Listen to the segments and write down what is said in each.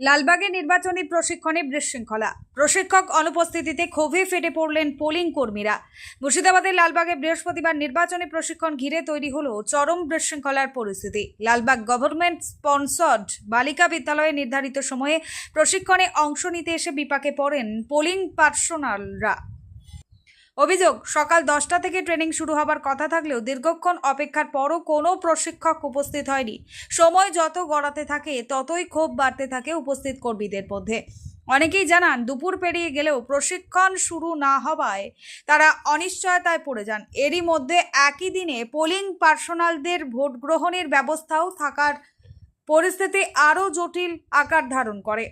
লালবাগে নির্বাচনী প্রশিক্ষণে বিশৃঙ্খলা, প্রশিক্ষক অনুপস্থিতিতে ক্ষোভে ফেটে পড়লেন পোলিং কর্মীরা। মুর্শিদাবাদের লালবাগে বৃহস্পতিবার নির্বাচনী প্রশিক্ষণ ঘিরে তৈরি হলো চরম বিশৃঙ্খলার পরিস্থিতি। লালবাগ গভর্নমেন্ট স্পন্সর্ড বালিকা বিদ্যালয়ে নির্ধারিত সময়ে প্রশিক্ষণে অংশ নিতে এসে বিপাকে পড়েন পোলিং পার্সোনালরা। অভিযোগ, সকাল 10টা থেকে ট্রেনিং শুরু হবার কথা থাকলেও দীর্ঘক্ষণ অপেক্ষার পরও কোনো প্রশিক্ষক উপস্থিত হয়নি। সময় যত গড়াতে থাকে ততই ক্ষোভ বাড়তে থাকে উপস্থিত কর্মীদের মধ্যে। অনেকেই জানান, দুপুর পেরিয়ে গেলেও প্রশিক্ষণ শুরু না হওয়ায় তারা অনিশ্চয়তায় পড়ে যান। এরই মধ্যে একই দিনে পোলিং পার্সোনালদের ভোট গ্রহণের ব্যবস্থাও থাকার পরিস্থিতি আরও জটিল আকার ধারণ করে।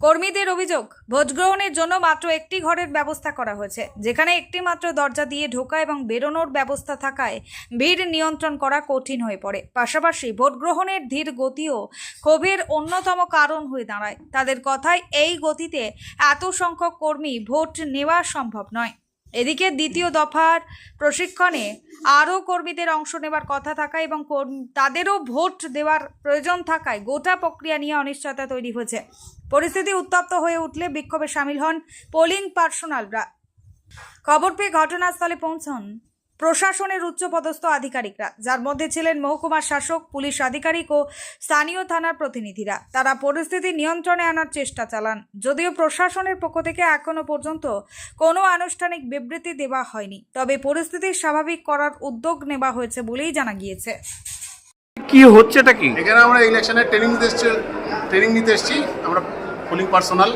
কর্মীদের অভিযোগ, ভোট গ্রহণের জন্য মাত্র একটি ঘরের ব্যবস্থা করা হয়েছে, যেখানে একটি মাত্র দরজা দিয়ে ঢোকা এবং বেরোনোর ব্যবস্থা থাকায় ভিড় নিয়ন্ত্রণ করা কঠিন হয়ে পড়ে। পাশাপাশি ভোট গ্রহণের ধীর গতিও ক্ষোভের অন্যতম কারণ হয়ে দাঁড়ায়। তাদের কথায়, এই গতিতে এত সংখ্যক কর্মী ভোট নেওয়া সম্ভব নয়। এদিকে দ্বিতীয় দফার প্রশিক্ষণে আরও কর্মীদের অংশ নেবার কথা থাকায় এবং তাদেরও ভোট দেওয়ার প্রয়োজন থাকায় গোটা প্রক্রিয়া নিয়ে অনিশ্চয়তা তৈরি হয়েছে। পরিস্থিতি উত্তপ্ত হয়ে উঠলে বিক্ষোভে সামিল হন পোলিং পার্সোনালরা। খবর পেয়ে ঘটনাস্থলে পৌঁছন প্রশাসনের উচ্চপদস্থ আধিকারিকরা, যার মধ্যে ছিলেন মহকুমা শাসক, পুলিশ আধিকারিক ও স্থানীয় থানার প্রতিনিধিরা। তারা পরিস্থিতি নিয়ন্ত্রণে আনার চেষ্টা চালান, যদিও প্রশাসনের পক্ষ থেকে এখনো পর্যন্ত কোনো আনুষ্ঠানিক বিবৃতি দেওয়া হয়নি। তবে পরিস্থিতি স্বাভাবিক করার উদ্যোগ নেওয়া হয়েছে বলেই জানা গিয়েছে। কি হচ্ছেটা কি? এখানে আমরা ইলেকশনের ট্রেনিং নিতে এসেছি। আমরা পোলিং পার্সোনাল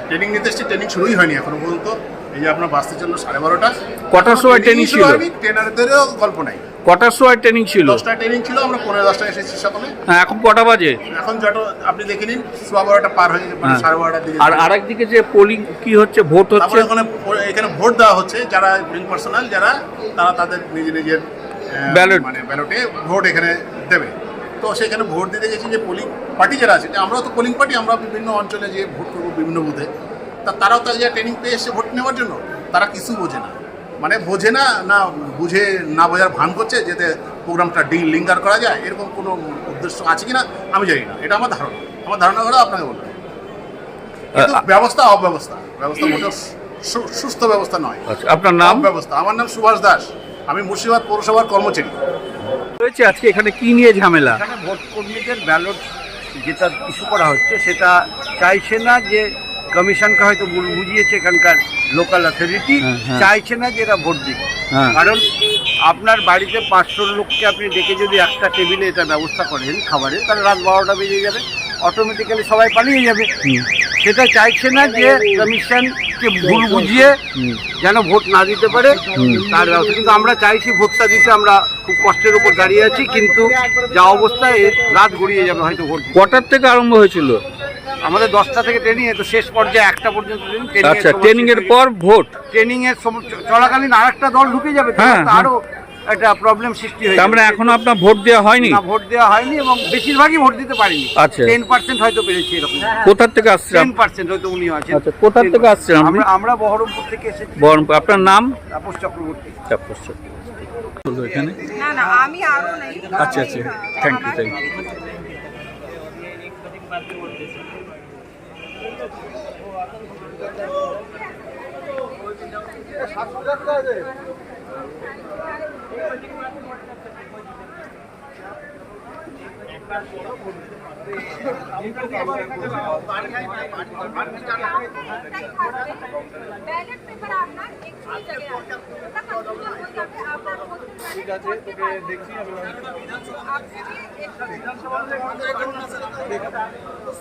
ট্রেনিং নিতে এসেছি। ট্রেনিং শুরুই হয়নি এখনো পর্যন্ত। এই যে আপনার বাসতে জন্য 12:30টা। কটার সময় ট্রেনিং ছিল? ট্রেনারদেরও গল্প নাই। কটার সময় ট্রেনিং ছিল? 10টা ট্রেনিং ছিল। আমরা 10:15 এসেছি সকালে। এখন কটা বাজে? এখন যত আপনি দেখে নিন, 12:15টা পার হয়ে গেছে, 12:30টার দিকে। আর আরেকদিকে যে পোলিং কি হচ্ছে, ভোট হচ্ছে, এখানে ভোট দেওয়া হচ্ছে। যারা পোলিং পার্সোনাল তারা তাদের নিজের ব্যালট ব্যালটে ভোট এখানে দেবে। তো সেখানে ভোট দিতে গেছি যে পোলিং পার্টি যারা আছে, আমরাও তো পোলিং পার্টি, আমরা বিভিন্ন অঞ্চলে যে ভোট করবো বিভিন্ন বুথে, তারাও তাদের যা ট্রেনিং পেয়ে এসছে ভোট নেওয়ার জন্য, তারা কিছু বোঝে না। বোঝে না বুঝে না বোঝার ভান করছে, যাতে প্রোগ্রামটা লিঙ্গার করা যায়, এরকম কোনো উদ্দেশ্য আছে কিনা আমি জানি না। এটা আমার ধারণা করে আপনাকে বললাম। কিন্তু ব্যবস্থা মোটেও সুস্থ ব্যবস্থা নয়। আপনার নাম? ব্যবস্থা। আমার নাম সুভাষ দাস, আমি মুর্শিদাবাদ পৌরসভার কর্মচারী। আজকে এখানে কি নিয়ে ঝামেলা? এখানে ভোট কর্মীদের ব্যালট যেটা ইস্যু করা হচ্ছে, সেটা চাইছে না যে কমিশনকে হয়তো বুঝিয়েছে এখানকার লোকাল অথরিটি, চাইছে না যে এরা ভোট দিক। কারণ আপনার বাড়িতে 500 লোককে আপনি ডেকে যদি একটা টেবিলে এটা ব্যবস্থা করেন খাবারে, তাহলে রাত 12টা বেজে যাবে, অটোমেটিক্যালি সবাই পালিয়ে যাবে। সেটা চাইছে না যে কমিশনকে ভুল বুঝিয়ে যেন ভোট না দিতে পারে তার ব্যবস্থা। কিন্তু আমরা চাইছি ভোটটা দিতে, আমরা খুব কষ্টের উপর দাঁড়িয়ে আছি, কিন্তু যা অবস্থায় রাত গড়িয়ে যাবে হয়তো ভোট। কটার থেকে আরম্ভ হয়েছিল? আমাদের 10টা থেকে ট্রেনিং, তো শেষ পর্যায়ে 1টা পর্যন্ত ট্রেনিং। আচ্ছা, ট্রেনিং এর পর ভোট? ট্রেনিং এর চলাকালীন আরেকটা দল ঢুকে যাবে, আরো একটা প্রবলেম সৃষ্টি হয়ে যাবে। আমরা এখনো আপনার ভোট দেওয়া হয়নি? না, ভোট দেওয়া হয়নি এবং বেশিরভাগই ভোট দিতে পারিনি। আচ্ছা, 10% হয়তো পেরেছি এরকম। কোথা থেকে আসছেন? 10% হয়তো উনি আছেন। আচ্ছা, কোথা থেকে আসছেন? আমরা বহরমপুর থেকে এসেছি। বহরমপুর। আপনার নাম? তাপস চক্রবর্তী। তাপস চক্রবর্তী। এখানে না আমি আরো নাই। আচ্ছা, থ্যাংক ইউ। ঠিক আছে, তোকে দেখছি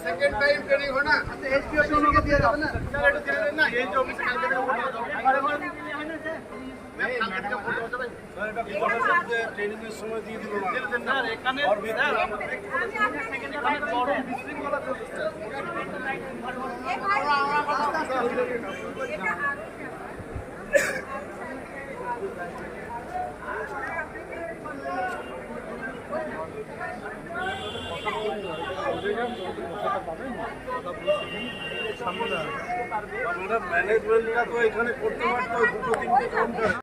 সেকেন্ড টাইম ট্রেনিং হয় না, এসপিও ট্রেনিংকে দিয়ে যাবে না, এটা দিয়ে না, এই যে অফিসে কালকে থেকে ভোট হবে। ট্রেনিং এর সময় দিয়ে দিল না এখানে। ম্যানেজমেন্টটা তো এখানে করতে পারতো, 2-3টে কাউন্টার।